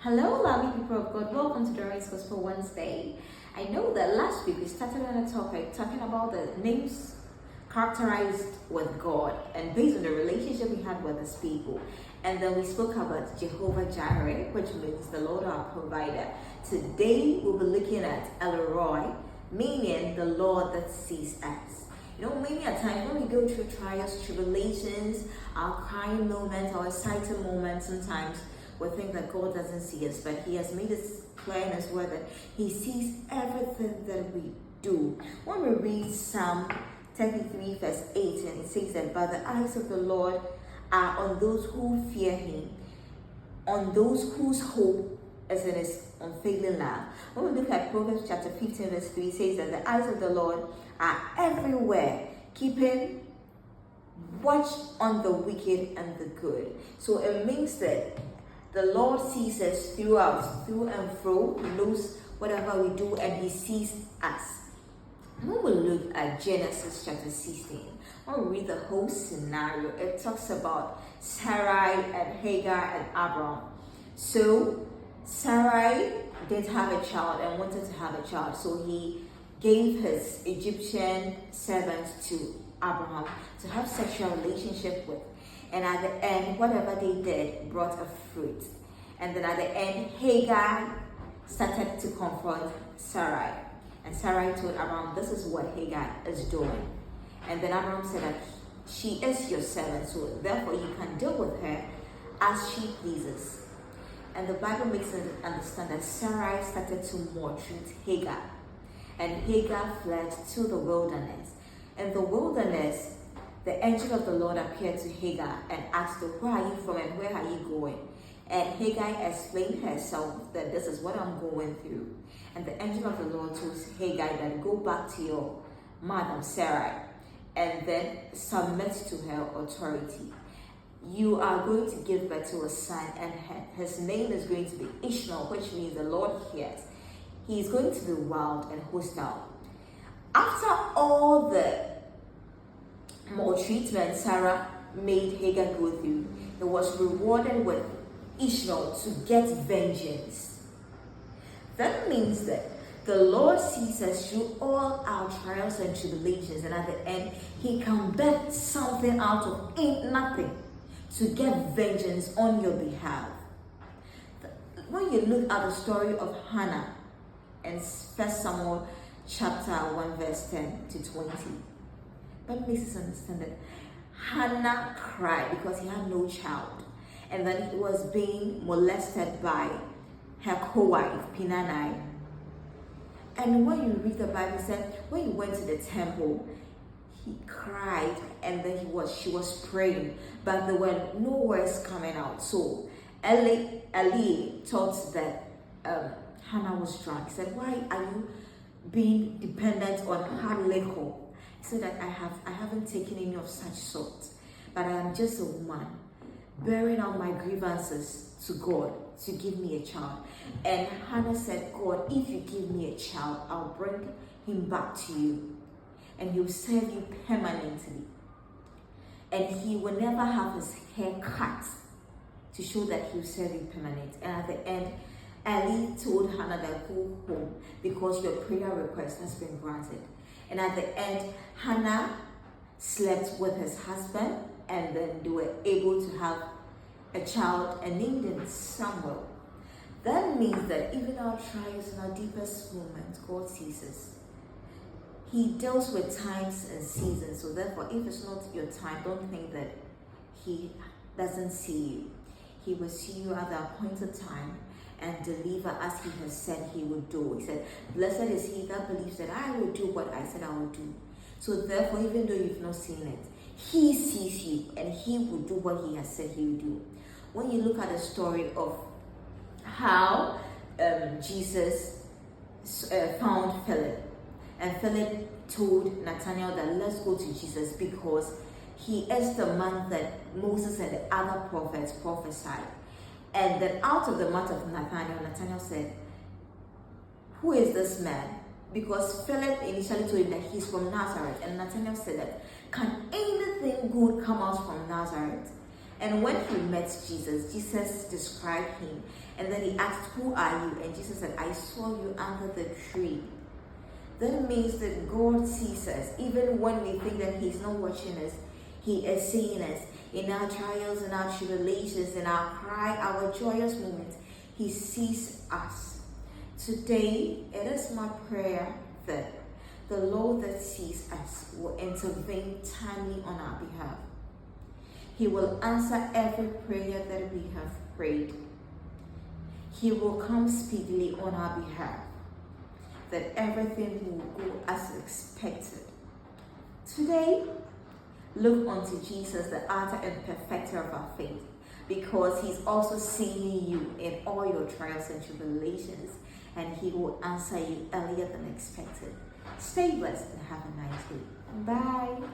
Hello, lovely people of God. Welcome to Doreen's Gospel Wednesday. I know that last week we started on a topic talking about the names characterized with God and based on the relationship we had with His people. And then we spoke about Jehovah Jireh, which means the Lord our provider. Today we'll be looking at El-Roi, meaning the Lord that sees us. You know, many a time when we go through trials, tribulations, our crying moments, our exciting moments, sometimes we think that God doesn't see us, but He has made it clear in His word that He sees everything that we do. When we read Psalm 33 verse 18, it says that, "But the eyes of the Lord are on those who fear Him, on those whose hope is in His unfailing love." When we look at Proverbs chapter 15 verse 3, it says that the eyes of the Lord are everywhere, keeping watch on the wicked and the good. So it means that the Lord sees us through and through. He knows whatever we do and He sees us. When we look at Genesis chapter 16, when we read the whole scenario, it talks about Sarai and Hagar and Abram. So Sarai did have a child and wanted to have a child, so he gave his Egyptian servants to Abraham to have sexual relationship with. And at the end, whatever they did brought a fruit. And then at the end, Hagar started to confront Sarai. And Sarai told Abraham, "This is what Hagar is doing." And then Abraham said that she is your servant, so therefore you can deal with her as she pleases. And the Bible makes us understand that Sarai started to maltreat Hagar. And Hagar fled to the wilderness. In the wilderness, the angel of the Lord appeared to Hagar and asked her, "Where are you from and where are you going?" And Hagar explained herself that this is what I'm going through. And the angel of the Lord told Hagar that, "Go back to your mother Sarai and then submit to her authority. You are going to give birth to a son, and his name is going to be Ishmael," which means the Lord hears. He is going to be wild and hostile. After all the maltreatment Sarah made Hagar go through, he was rewarded with Ishmael to get vengeance. That means that the Lord sees us through all our trials and tribulations, and at the end, He can bet something out of nothing to get vengeance on your behalf. When you look at the story of Hannah in 1 Samuel chapter 1 verse 10 to 20, that makes us understand that Hannah cried because he had no child, and then he was being molested by her co-wife Pinani. And when you read the Bible, it said when he went to the temple, he cried, and then she was praying, but there were no words coming out. So Eli thought that Hannah was drunk. He said, "Why are you being dependent on hard liquor?" He said that I haven't taken any of such sort, but I am just a woman bearing out my grievances to God to give me a child. And Hannah said, "God, if you give me a child, I'll bring him back to you, and he will serve you permanently, and he will never have his hair cut to show that he will serve you permanent." And at the end, Eli told Hannah that, "Go home because your prayer request has been granted." And at the end, Hannah slept with his husband, and then they were able to have a child and named him Samuel. That means that even our trials and our deepest moments, God sees us. He deals with times and seasons. So therefore, if it's not your time, don't think that He doesn't see you. He will see you at the appointed time and deliver as He has said He would do. He said, "Blessed is he that believes that I will do what I said I will do." So therefore, even though you've not seen it, He sees you and He will do what He has said He will do. When you look at the story of how Jesus found Philip, and Philip told Nathanael that, "Let's go to Jesus because he is the man that Moses and the other prophets prophesied." And then out of the mouth of Nathanael said, "Who is this man?" Because Philip initially told him that he's from Nazareth. And Nathanael said that, "Can anything good come out from Nazareth?" And when he met Jesus, Jesus described him. And then he asked, "Who are you?" And Jesus said, "I saw you under the tree." That means that God sees us. Even when we think that he's not watching us, he is seeing us. In our trials, in our tribulations, in our cry, our joyous moments, he sees us. Today, it is my prayer that the Lord that sees us will intervene timely on our behalf. He will answer every prayer that we have prayed. He will come speedily on our behalf, that everything will go as expected. Today, look unto Jesus, the author and perfecter of our faith, because he's also seeing you in all your trials and tribulations, and he will answer you earlier than expected. Stay blessed and have a nice day. Bye.